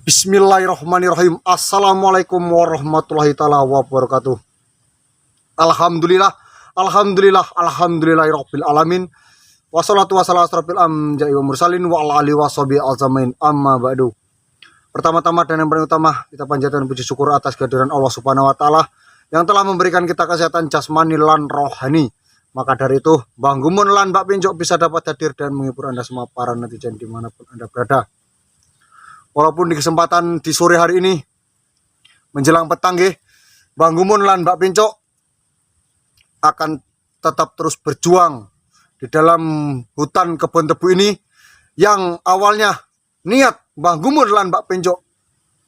Bismillahirrahmanirrahim. Assalamualaikum warahmatullahi taala wabarakatuh. Alhamdulillah, alhamdulillahirabbil alamin. Wassalatu wassalamu asrofil anbiya'i wa mursalin wa ala alihi washabihi alzamain amma ba'du. Pertama-tama dan yang paling utama, kita panjatkan puji syukur atas kehadiran Allah Subhanahu wa taala yang telah memberikan kita kesehatan jasmani lan rohani. Maka dari itu, Bang Gumun lan Mbak Pinjok bisa dapat hadir dan menghibur Anda semua para netizen dimanapun Anda berada. Walaupun di kesempatan di sore hari ini menjelang petang Bang Gumun lan Mbak Pinjok akan tetap terus berjuang di dalam hutan kebun tebu ini yang awalnya niat Bang Gumun lan Mbak Pinjok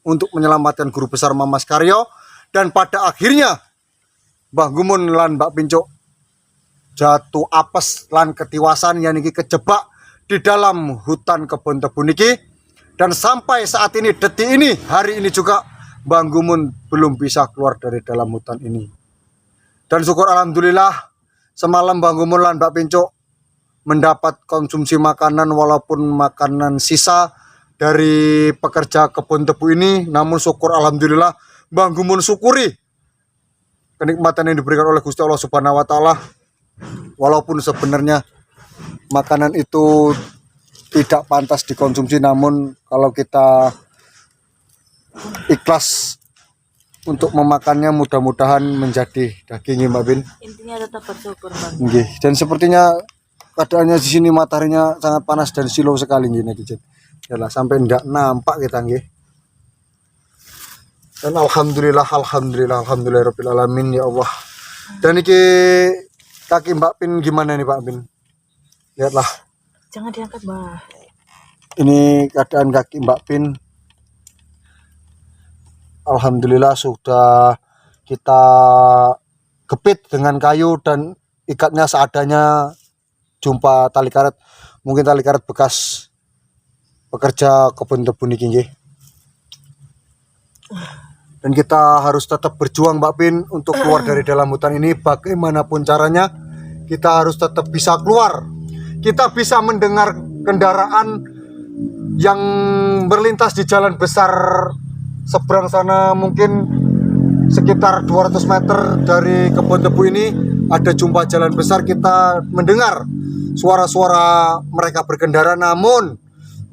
untuk menyelamatkan guru besar Mamas Karyo, dan pada akhirnya Bang Gumun lan Mbak Pinjok jatuh apes lan ketiwasan yang niki kejebak di dalam hutan kebun tebu niki. Dan sampai saat ini, detik ini, hari ini juga Bang Gumun belum bisa keluar dari dalam hutan ini. Dan syukur alhamdulillah semalam Bang Gumun lan Mbak Pinjok mendapat konsumsi makanan walaupun makanan sisa dari pekerja kebun tebu ini. Namun syukur alhamdulillah Bang Gumun syukuri kenikmatan yang diberikan oleh Gusti Allah Subhanahu wa taala. Walaupun sebenarnya makanan itu tidak pantas dikonsumsi, namun kalau kita ikhlas untuk memakannya, mudah-mudahan menjadi daging, Mbak Bin. Intinya tetap bersyukur, Bang. Dan sepertinya keadaannya di sini mataharinya sangat panas dan silau sekali netizen. Yalah, sampai tidak nampak kita Dan alhamdulillahirabbil alamin ya Allah. Dan ini kaki Mbak Pin gimana nih Pak Bin? Lihatlah. Jangan diangkat, Mbak. Ini keadaan kaki Mbak Pin. Alhamdulillah sudah kita kepit dengan kayu dan ikatnya seadanya. Jumpa tali karet, mungkin tali karet bekas pekerja kebun tebu niki. Dan kita harus tetap berjuang Mbak Pin untuk keluar dari dalam hutan ini. Bagaimanapun caranya kita harus tetap bisa keluar. Kita bisa mendengar kendaraan yang berlintas di jalan besar seberang sana, mungkin sekitar 200 meter dari kebun tebu ini ada jumpa jalan besar. Kita mendengar suara-suara mereka berkendara, namun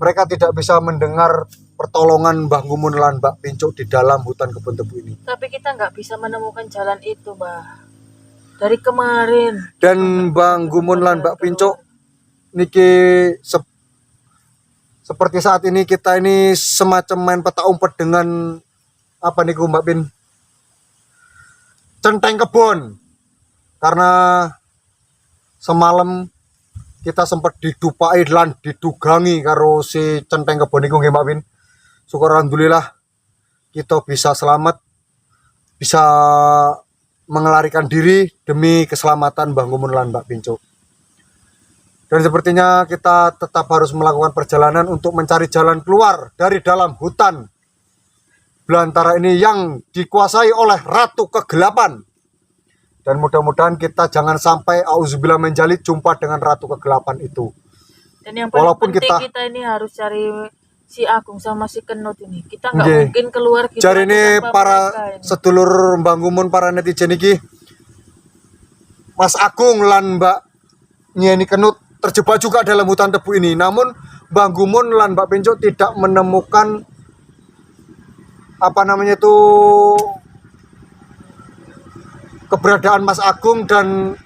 mereka tidak bisa mendengar pertolongan Bang Gumun lan Mbak Pinjok di dalam hutan kebun tebu ini. Tapi kita nggak bisa menemukan jalan itu, Mbak. Dari kemarin. Dan Bang Gumun lan Mbak Pinjok niki seperti saat ini kita ini semacam main peta umpet dengan apa nih Mbak Bin? Centeng kebun. Karena semalam kita sempat didupai lan didugangi karo si centeng kebun niku nggih Mbak Bin. Syukur alhamdulillah kita bisa selamat, bisa mengelarikan diri demi keselamatan Bang Gumun lan Mbak Pinjok. Dan sepertinya kita tetap harus melakukan perjalanan untuk mencari jalan keluar dari dalam hutan belantara ini yang dikuasai oleh Ratu Kegelapan. Dan mudah-mudahan kita jangan sampai auzubillah menjalid jumpa dengan Ratu Kegelapan itu. Dan yang paling Walaupun penting kita ini harus cari si Agung sama si Kenut ini. Kita nggak mungkin keluar gitu. Cari ini para sedulur Bang Gumun, para netizen ini, Mas Agung lan Mbak Nyeni Kenut terjebak juga dalam hutan tebu ini. Namun Bang Gumun lan Mbak Pinjok tidak menemukan keberadaan Mas Agung dan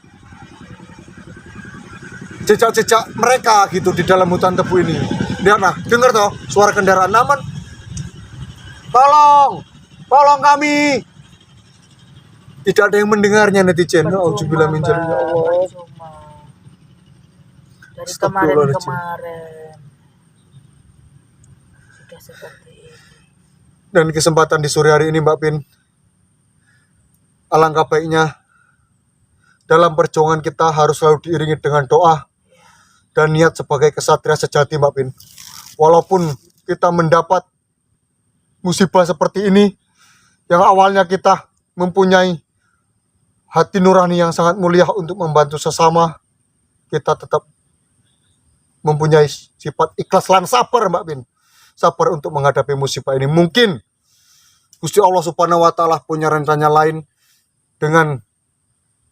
jejak-jejak mereka gitu di dalam hutan tebu ini. Lihatlah, dengar toh suara kendaraan, namun tolong kami. Tidak ada yang mendengarnya netizen. Auzubillah min dzalik ya Allah. Dari kemarin sudah seperti ini. Dan kesempatan di sore hari ini Mbak Pin, alangkah baiknya dalam perjuangan kita harus selalu diiringi dengan doa dan niat sebagai kesatria sejati Mbak Pin. Walaupun kita mendapat musibah seperti ini, yang awalnya kita mempunyai hati nurani yang sangat mulia untuk membantu sesama, kita tetap mempunyai sifat ikhlas lan sabar Mbak Bin. sabar untuk menghadapi musibah ini. Mungkin Gusti Allah Subhanahu wa taala punya rencana lain dengan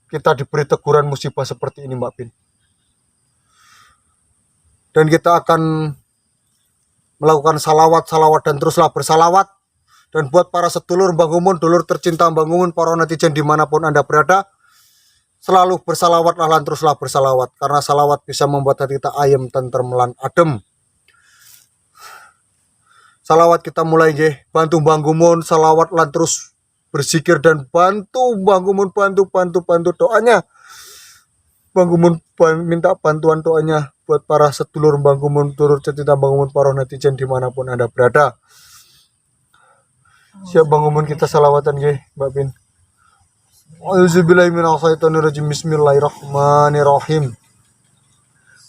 kita diberi teguran musibah seperti ini, Mbak Bin. Dan kita akan melakukan salawat dan teruslah bersalawat. Dan buat para sedulur Mbah Gumun, dulur tercinta Mbah Gumun, para netizen dimanapun Anda berada, selalu bersalawatlah dan teruslah bersalawat. Karena salawat bisa membuat hati kita ayem, tentrem, lan adem. Salawat kita mulai nggih, bantu Mbah Gumun, salawat lan terus berzikir dan bantu Mbah Gumun, bantu doanya. Mbah Gumun minta bantuan doanya buat para sedulur Mbah Gumun, turut cerita Mbah Gumun, para netizen dimanapun Anda berada. Siap Mbah Gumun, kita salawatan nggih, Mbak Bin. Auzubillahiminasyaitonirrajim. Bismillahirrahmanirrahim.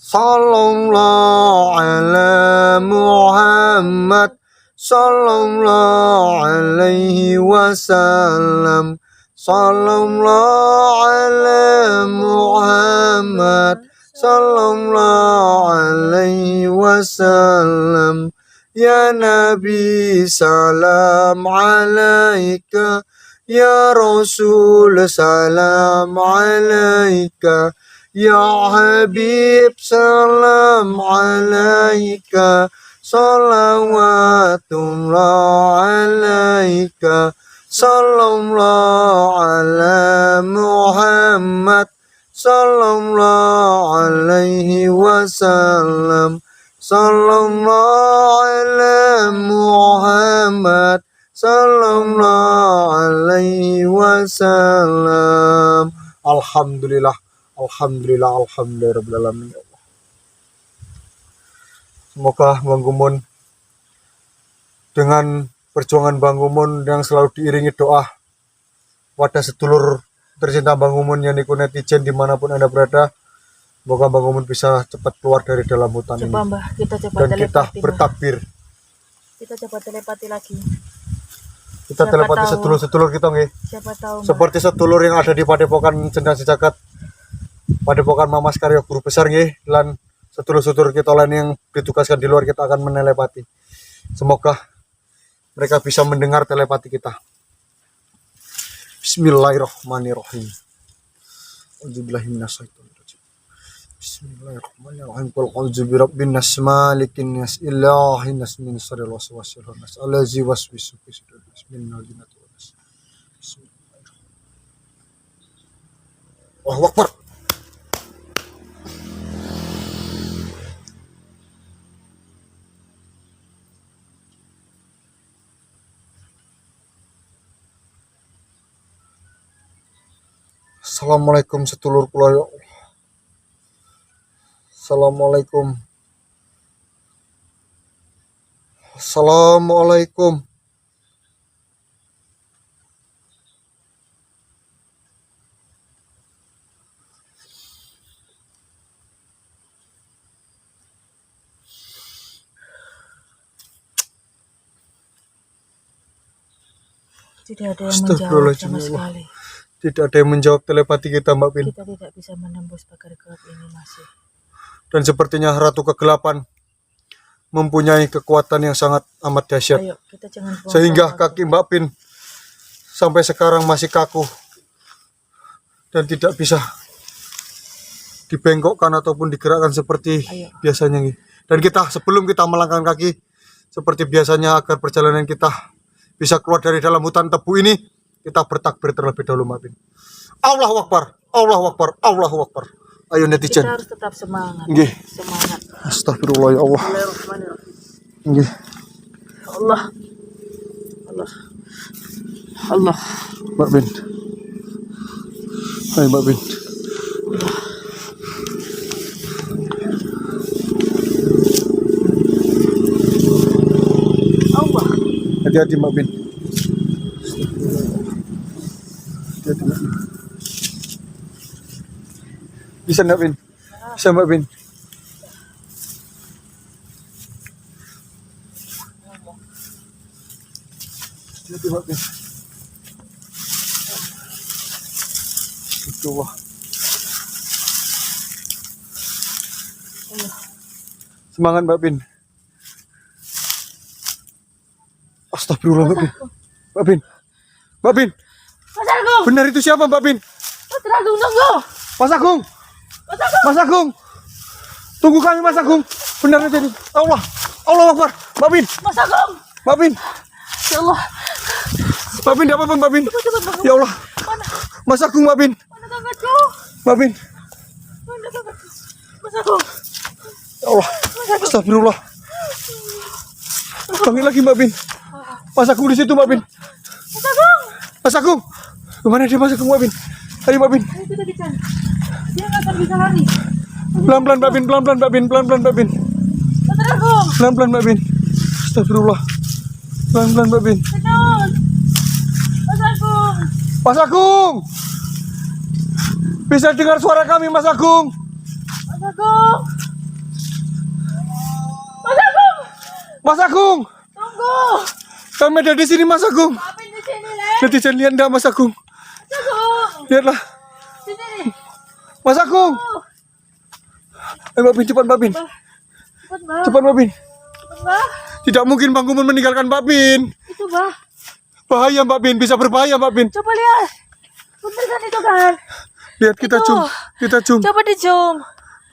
Sallallahu ala Muhammad, sallallahu alaihi wasallam, sallallahu ala Muhammad, sallallahu alaihi wasallam. Ya Nabi salam alaika, ya Rasul salam alaika, ya Habib salam alaika, salawatullah alaika, sallallahu ala Muhammad, sallallahu alaihi wasallam, sallallahu ala Muhammad, sallallahu alaihi wasallam. Alhamdulillah, alhamdulillah, alamin. Semoga Mbah Gumun dengan perjuangan Mbah Gumun yang selalu diiringi doa wadah sedulur tercinta Mbah Gumun yang niku netizen dimanapun Anda berada, semoga Mbah Gumun bisa cepat keluar dari dalam hutan ini. Mbah, kita cepat Dan kita telepati, bertakbir. Kita cepat telepati lagi. Kita telepati sedulur-sedulur kita nggih. Siapa tahu, Mbah. Seperti sedulur yang ada di Padepokan Cendana Jagat, Padepokan Mamas Karya Guru Besar nggih, lan sedulur-sedulur kita lain yang ditugaskan di luar, kita akan menelepati. Semoga mereka bisa mendengar telepati kita. Bismillahirrahmanirrahim. Auzubillahiminasyaitonirrajim. Bismillahirrahmanirrahim. Qul a'udzu birabbin nas, malikin nas, ilahin nas, min syarril waswasil khannas, allazi waswisu fi sudur nas, minal jinnati wan nas. Bismillahirrahmanirrahim. Allahu Akbar. Assalamualaikum sedulur kula ya Allah. Assalamualaikum. Assalamualaikum. Tidak ada yang menjawab sama sekali. Tidak ada yang menjawab telepati kita, Mbak Bin. Kita tidak bisa menembus pagar gelap ini masih. Dan sepertinya Ratu Kegelapan mempunyai kekuatan yang sangat amat dahsyat. Ayo, kita jangan buang Sehingga waktu. kaki Mbak Bin sampai sekarang masih kaku dan tidak bisa dibengkokkan ataupun digerakkan seperti biasanya. Dan kita sebelum kita melangkahkan kaki seperti biasanya, agar perjalanan kita bisa keluar dari dalam hutan tebu ini, kita bertakbir terlebih dahulu, Mbak Bin. Allahu Akbar, Allahu Akbar, Allahu Akbar. Ayo netizen. Kita harus tetap semangat. Nggih. Semangat. Astagfirullah ya Allah. Bismillahirrahmanirrahim. Nggih. Allah. Allah. Allah. Mbak Bin. Hai Mbak Bin. Allah. Hati-hati Mbak Bin. Hati-hati Mbak Bin. Bisa Mbak Bin? Bisa Mbak Bin? Hati-hati Mbak Bin. Itu wah. Semangat Mbak Bin. Astagfirullah, Mbak Bin. Mbak Bin. Mbak Bin. Mas Agung. Benar itu siapa, Mbak Bin? Mas Agung tunggu. Mas Agung. Mas Agung. Mas Agung. Tunggu kami, Mas Agung. Benar jadi. Allah. Allah Akbar. Mbak Bin. Mas Agung. Mbak Bin. Ya Allah. Mbak Bin, apa Mbak Bin? Cepat Mas Agung. Ya Allah. Mana? Mas Agung, Mbak Bin. Mana tongkatku? Mbak Bin. Mana tongkatku? Mas Agung. Ya Allah. Astagfirullah. Panggil lagi Mbak Bin. Mas Agung di situ, Mbak Bin. Mas Agung. Mas Agung. Kemana dia Mas Agung, Mbak Bin? Ayo Mbak Bin. Itu tadi Chan. Dia nggak akan bisa lari. Pelan-pelan Mbak Bin, pelan-pelan Mbak Bin, pelan-pelan Mbak Bin. Mas Agung. Pelan-pelan Mbak Bin. Astagfirullah. Pelan-pelan Mbak Bin. Tenang. Mas Agung. Mas Agung. Bisa dengar suara kami, Mas Agung. Mas Agung. Mas Agung. Mas Agung. Tunggu. Kami ada di sini, Mas Agung. Maafin di sini, Le. Netizen lihat enggak, Mas Agung? Mas Agung. Lihatlah. Sini. Mas Agung. Ayo Mbak Bin, cepat Mbak Bin. Cepat, Mbak. Cepat Mbak Bin. Cepat, Mbak. Tidak mungkin Bang Gumun meninggalkan Mbak Bin. Itu, Mbak. Bahaya Mbak Bin, bisa berbahaya Mbak Bin. Coba lihat. Bener kan itu kan? Lihat kita Itu. zoom. Kita zoom. Coba di zoom.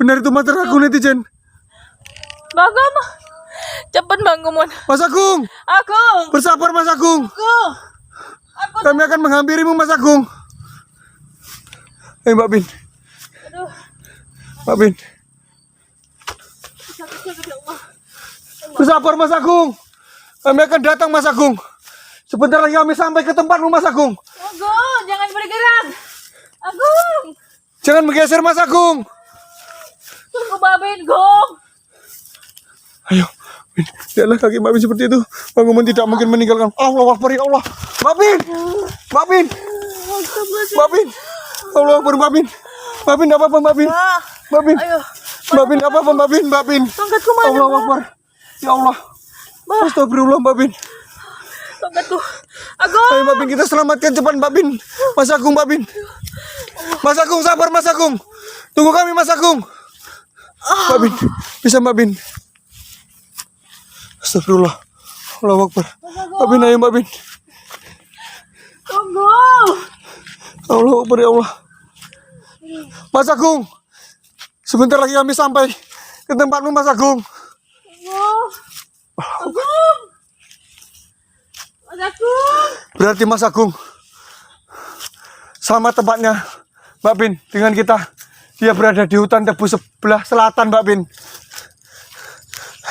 Benar itu Mas Agung, netizen. Mbak Agung. Cepet Bang Gumun. Mas Agung. Agung. Bersabar Mas Agung. Aku. Kami akan menghampirimu Mas Agung. Mbak Bin. Aduh. Mbak Bin. Sakit ya Allah. Bersabar Mas Agung. Kami akan datang Mas Agung. Sebentar lagi kami sampai ke tempatmu Mas Agung. Agung, jangan bergerak. Agung. Jangan bergeser Mas Agung. Tunggu Mbak Bin, Gong. Ayo. Bin. Lihatlah kaki Mbak Bin seperti itu. Bang Gumun tidak mungkin meninggalkan. Allah Akbar ya Allah. Mbak Bin. Mbak Bin. Mbak Bin. Allah Akbar Mbak Bin. Mbak Bin apa-apa Mbak Bin? Mbak Bin. Ayo. Mbak Bin apa-apa Mbak Bin? Mbak Bin. Tongkatku mana, Allah Mbak? Akbar. Ya Allah. Astagfirullah Mbak Bin. Tongkatku. Agung. Ayo Mbak Bin, kita selamatkan cepat Mbak Bin. Mas Agung Mbak Bin. Mas Agung sabar Mas Agung. Tunggu kami Mas Agung. Mbak Bin. Bisa Mbak Bin. Astagfirullah. Allah Akbar. Mbak Bin ayo Mbak Bin. Tunggu. Allah Akbar ya Allah. Mas Agung. Sebentar lagi kami sampai ke tempatmu Mas Agung. Tunggu. Agung. Mas Agung. Berarti Mas Agung sama tempatnya Mbak Bin dengan kita. Dia berada di hutan tebu sebelah selatan Mbak Bin.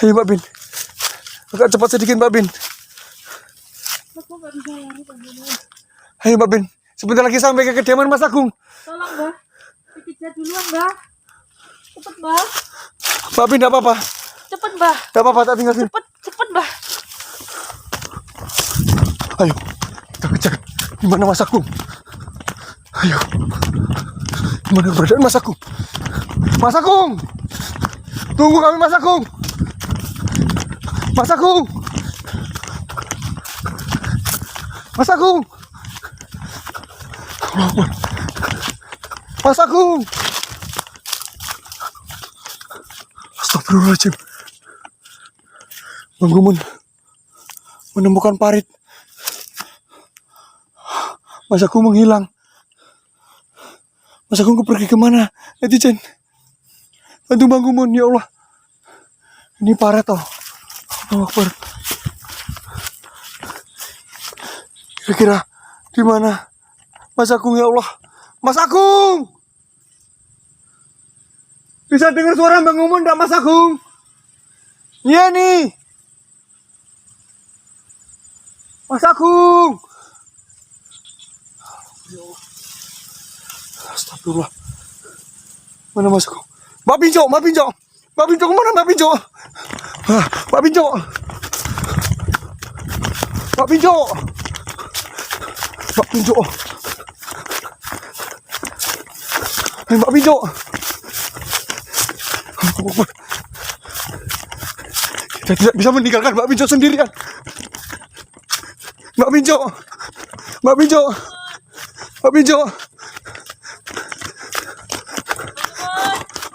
Ayo Mbak Bin. Agak cepat sedikit Mbak Bin. Aku nggak bisa lari, Bang Gumun. Ayo Mbak Bin. Sebentar lagi sampai ke kediaman Mas Agung. Tolong, Mbak. Dikejar duluan, Mbak. Cepet, Mbak. Mbak Bin tidak apa-apa. Cepet, Mbak. Tidak apa-apa, tak tinggal sini. Cepet, Mbak. Ayo. Kita kejar. Di mana Mas Agung? Ayo. Di mana keberadaan Mas Agung? Mas Agung. Tunggu kami Mas Agung. Mas Agung. Mas Agung. Allah Akbar. Mas Agung. Astagfirullahaladzim. Bang Gumun menemukan parit. Mas Agung menghilang. Mas Agung pergi kemana? Netizen. Bantu Bang Gumun, ya Allah. Ini parah tau. Allah Akbar. Kira-kira di mana Mas Agung ya Allah? Mas Agung! Bisa dengar suara Bang Gumun enggak Mas Agung? Iya nih. Mas Agung. Astagfirullah. Mana Mas Agung? Mbak Pinjo, Mbak Pinjo. Mbak Pinjo kemana Mbak Pinjo? Mbak Pinjo. Mbak Pinjo. Mbak Pinjo. Mbak Pinjo. Kita tidak bisa meninggalkan Mbak Pinjo sendirian. Mbak Pinjo. Mbak Pinjo. Mbak Pinjo.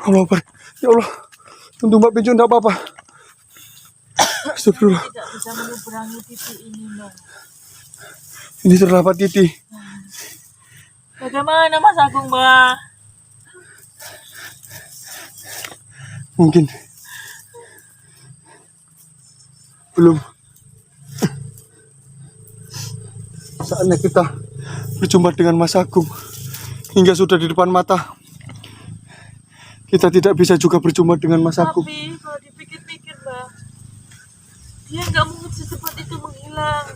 Allah Akbar. Ya Allah. Untuk Mbak Pinjo tidak apa-apa. Astagfirullah. Tidak bisa menyeberangi titik ini, Mbak. Ini terdapat titik. Bagaimana Mas Agung, Mbak? Mungkin belum saatnya kita berjumpa dengan Mas Agung. Hingga sudah di depan mata, kita tidak bisa juga berjumpa dengan Mas Agung. Tapi kalau dipikir-pikir, Mbak, dia nggak mungkin secepat itu menghilang.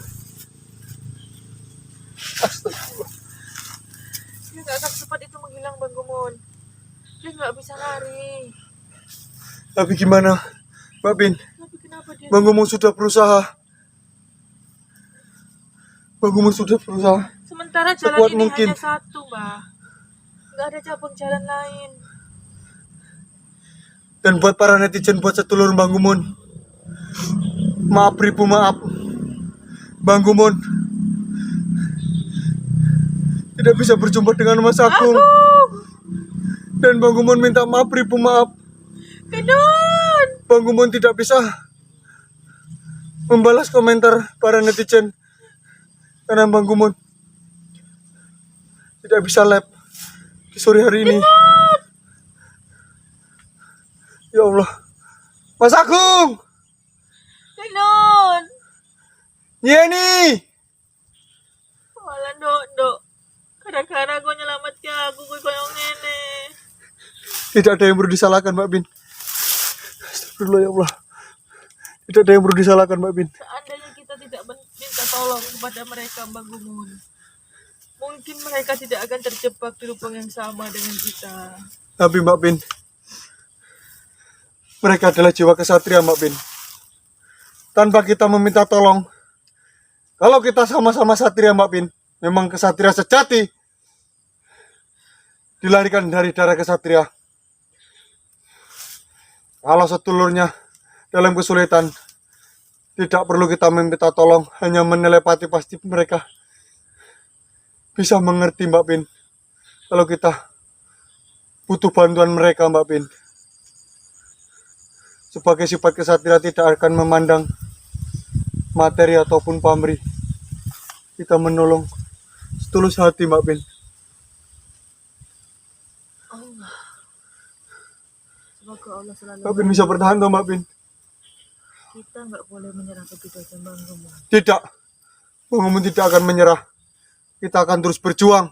Astagfirullah. Dia nggak akan secepat itu menghilang, Bang Gumon. Dia nggak bisa lari. Tapi gimana, Mbak Bin? Tapi kenapa dia? Bang Gumon sudah berusaha. Bang Gumon sudah berusaha. Sementara jalan sekuat ini mungkin. hanya satu, Mbak. Nggak ada cabang jalan lain. Dan buat para netizen, buat sedulur Bang Gumon, maaf ribu maaf. Bang Gumon tidak bisa berjumpa dengan Mas Agung. Dan Bang Gumon minta maaf ribu maaf. Kenun! Bang Gumon tidak bisa membalas komentar para netizen karena Bang Gumon tidak bisa live di sore hari ini. Ya Allah, Mas Agung, Kenun! Yeni, Wala dok. Kadang-kadang gue nyelamatkan aku, gue koyong nenek. tidak ada yang perlu disalahkan Mbak Bin. Astagfirullah ya Allah, tidak ada yang perlu disalahkan Mbak Bin. Seandainya kita tidak minta tolong kepada mereka, Bang Gumun, mungkin mereka tidak akan terjebak di lubang yang sama dengan kita. Tapi Mbak Bin, mereka adalah jiwa kesatria Mbak Bin. Tanpa kita meminta tolong, kalau kita sama-sama satria Mbak Bin, memang kesatria sejati, dilarikan dari darah kesatria. Kalau sedulurnya dalam kesulitan, tidak perlu kita meminta tolong, hanya menelepati pasti mereka bisa mengerti Mbak Bin. Kalau kita butuh bantuan mereka Mbak Bin. Sebagai sifat kesatria tidak akan memandang materi ataupun pamrih. Kita menolong setulus hati Mbak Bin. Allah. Semoga Allah selalu Mbak Bin bisa bertahan toh Mbak Bin. kita nggak boleh menyerah begitu saja, Bang Gumun. Tidak, Bang Gumun tidak akan menyerah. Kita akan terus berjuang.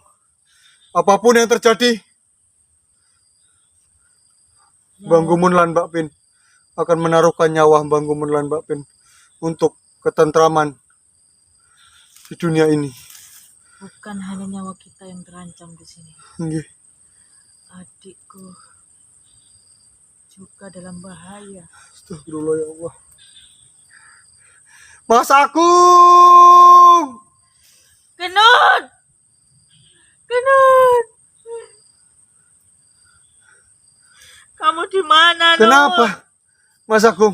Apapun yang terjadi, Bang Gumun lan Mbak Bin akan menaruhkan nyawa Bang Gumun lan Mbak Bin untuk ketentraman di dunia ini. Bukan hanya nyawa kita yang terancam di sini. Nggih. Adikku juga dalam bahaya. Astagfirullah ya Allah. Mas Agung! Kenun! Kenun! Kamu di mana, Nun? Kenapa, Mas Agung?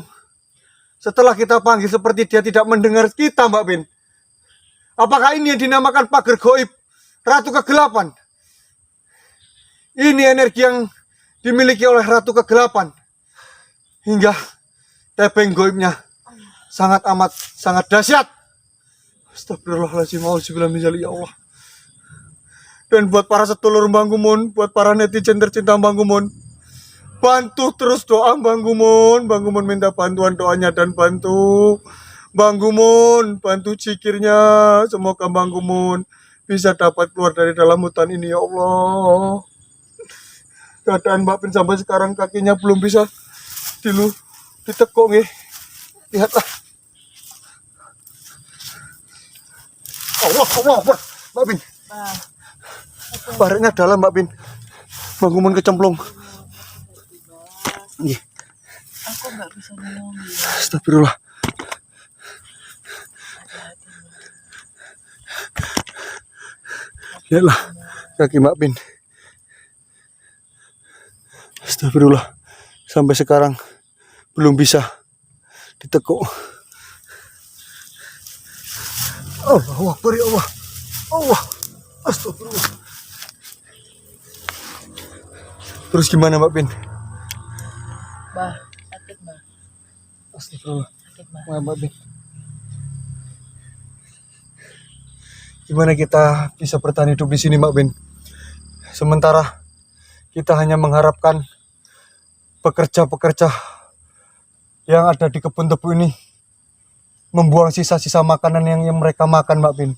Setelah kita panggil seperti dia tidak mendengar kita, Mbak Bin. Apakah ini yang dinamakan pagar goib, Ratu Kegelapan? Ini energi yang dimiliki oleh Ratu Kegelapan. Hingga tebeng goibnya sangat dahsyat. Astagfirullahaladzim, auzubillahi min dzalik, ya Allah. Dan buat para sedulur Bang Gumun, buat para netizen tercinta Bang Gumun, bantu terus doa Bang Gumun. Bang Gumun minta bantuan doanya dan bantu Bang Gumun, bantu zikirnya. Semoga Bang Gumun bisa dapat keluar dari dalam hutan ini, ya Allah. Keadaan Mbak Bin sampai sekarang kakinya belum bisa ditekuk nggih. Lihatlah. Allah, Mbak Bin. Bah, Bareknya dalam Mbak Bin. Bang Gumun kecemplung. Nggih. aku nggak bisa ngomong. Astagfirullah. Lihatlah kaki Mbak Bin. Astagfirullah. Sampai sekarang belum bisa ditekuk. Allahu Akbar ya Allah. Allah. Astagfirullah. Terus gimana Mbak Bin? Bah, sakit, Bah. Astagfirullah. sakit, Mbak. Mbak Bin. Gimana kita bisa bertahan hidup di sini, Mbak Bin? Sementara kita hanya mengharapkan pekerja-pekerja yang ada di kebun tebu ini membuang sisa-sisa makanan yang mereka makan, Mbak Bin.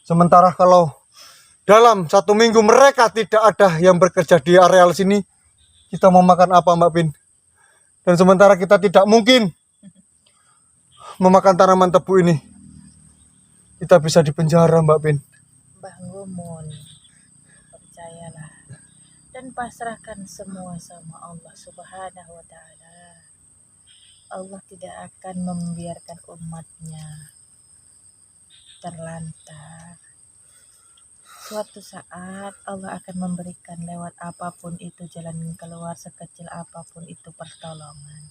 Sementara kalau dalam 1 minggu mereka tidak ada yang bekerja di areal sini, kita mau makan apa, Mbak Bin? Dan sementara kita tidak mungkin memakan tanaman tebu ini, kita bisa dipenjara, Mbak Bin. Mbah Gumun, percayalah dan pasrahkan semua sama Allah Subhanahu wa Ta'ala. Allah tidak akan membiarkan umatnya terlantar. Suatu saat Allah akan memberikan lewat apapun itu jalan keluar, sekecil apapun itu pertolongan.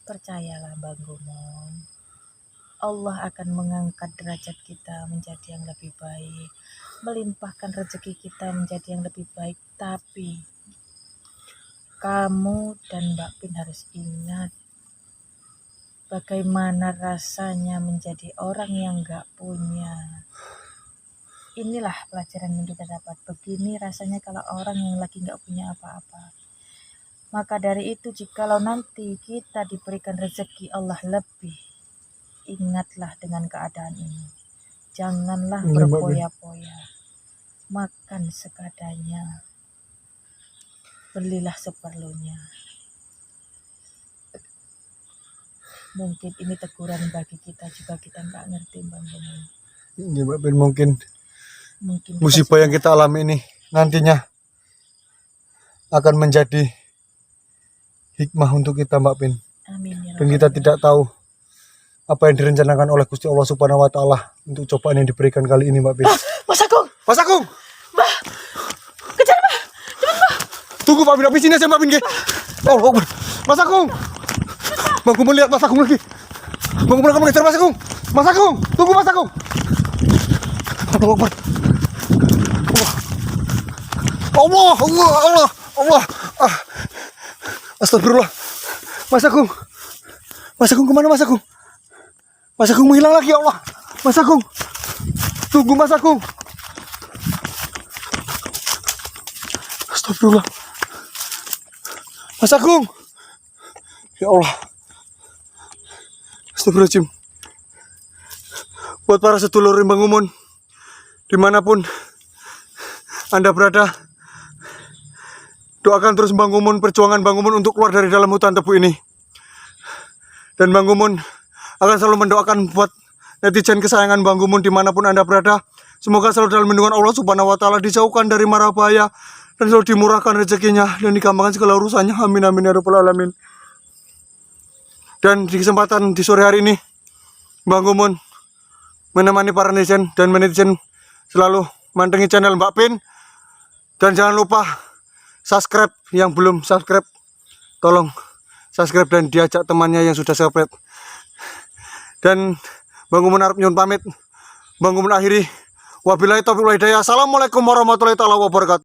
Percayalah Mbah Gumun. Allah akan mengangkat derajat kita menjadi yang lebih baik, melimpahkan rezeki kita menjadi yang lebih baik. Tapi kamu dan Mbak Pin harus ingat bagaimana rasanya menjadi orang yang gak punya. Inilah pelajaran yang kita dapat. Begini rasanya kalau orang yang lagi gak punya apa-apa. Maka dari itu, jikalau nanti kita diberikan rezeki Allah lebih, ingatlah dengan keadaan ini. Janganlah berpoya-poya. Makan sekadanya. Belilah seperlunya. Mungkin ini teguran bagi kita juga, kita nggak ngerti, Bang Gumun. Ini Mbak Bin, mungkin Mungkin musibah yang kita alami ini nantinya akan menjadi hikmah untuk kita, Mbak Bin. amin ya Dan kita tidak tahu apa yang direncanakan oleh Gusti Allah Subhanahu wa Ta'ala untuk cobaan yang diberikan kali ini, Mbak Bin. Mas Agung, Mas Agung! Mbah, kejar Mbah, cepet Mbah. Tunggu Mbak Bin, habis sini aja Mbak Bin. Oh, Mas Agung! Bang Gumun lihat Mas Agung lagi. Bang Gumun akan mengejar Mas Agung. Mas Agung, tunggu Mas Agung. Allah Akbar. Allah. Astagfirullah. Mas Agung. Mas Agung kemana Mas Agung? Mas Agung menghilang lagi, ya Allah. Mas Agung. Tunggu Mas Agung. Astagfirullah. Mas Agung. Ya Allah. Astagfirullahaladzim. Buat para sedulur Bang Gumun, dimanapun Anda berada, doakan terus Bang Gumun, perjuangan Bang Gumun untuk keluar dari dalam hutan tebu ini. Dan Bang Gumun akan selalu mendoakan buat netizen kesayangan Bang Gumun dimanapun Anda berada. Semoga selalu dalam lindungan Allah Subhanahu wa Ta'ala, dijauhkan dari mara bahaya, dan selalu dimurahkan rezekinya dan digampangkan segala urusannya. Amin amin ya rabbal alamin. Dan di kesempatan di sore hari ini, Bang Gumun menemani para netizen dan netizen selalu mantengi channel Mbak Pin. Dan jangan lupa subscribe, yang belum subscribe tolong subscribe dan diajak temannya yang sudah subscribe. Dan Bang Gumun harap nyun pamit. Bang Gumun akhiri, wabillahi taufiq wal hidayah. Assalamualaikum warahmatullahi wabarakatuh.